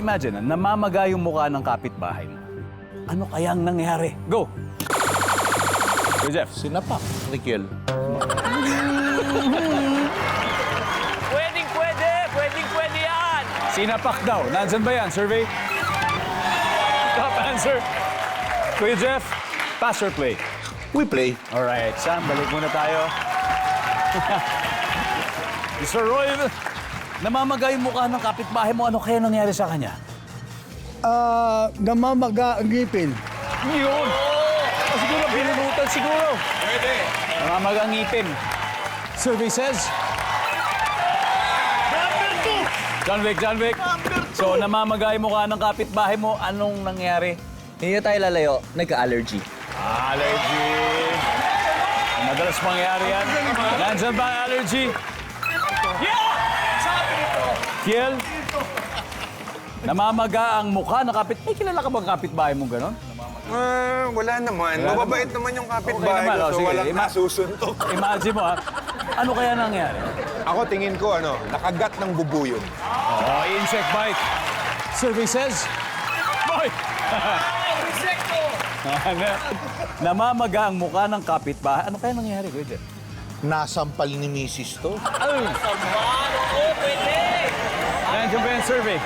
imagine, namamaga yung mukha ng kapitbahay mo. Ano kayang nangyari? Go! Go, Jeff. Sinapak, Riquel. Pwedeng-pwede yan! Sinapak daw. Nandyan ba yan? Survey? Top answer. Kuya Jeff, pass or play? We play. Alright, Sam, balik muna tayo. Mr. Roy, namamaga yung mukha ng kapitbahay mo. Ano kaya nangyari sa kanya? Namamaga ang ngipin. Yun! Siguro, binunutan siguro. Pwede. Namamaga ang ngipin. Survey says... John Vic. So, namamaga yung mukha ng kapitbahay mo. Anong nangyari? Hindi tayo lalayo, nagka-allergy. Allergy. Madalas mangyari yan. Nandyan ba ang allergy? Kiel? Namamaga ang mukha ng kapit... May kilala ka bang kapitbahay mo gano'n? Wala naman. Mababait naman yung kapitbahay naman, ko, oh, so sige. walang nasusuntok. Imagine mo, ha? Ano kaya nangyari? Ako tingin ko, nakagat ng bubuyog. Oh, insect bite. Survey says... Boy! Namamaga ang mukha ng kapitbahay. Ano kaya nangyari, Kuya Jeff? Nasampal ni Mrs. to. Nandiyan ba yung survey?